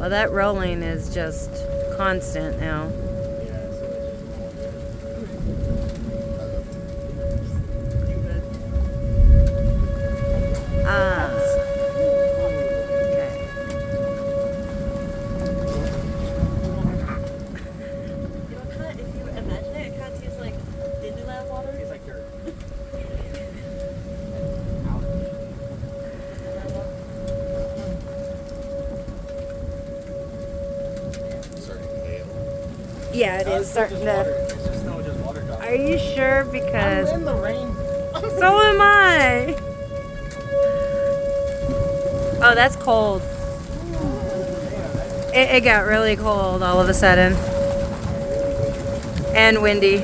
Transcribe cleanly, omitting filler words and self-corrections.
Well, that rolling is just constant now. Yeah, it is starting to. Are you sure? Because I'm in the rain. so am I. Oh, that's cold. It got really cold all of a sudden. And windy.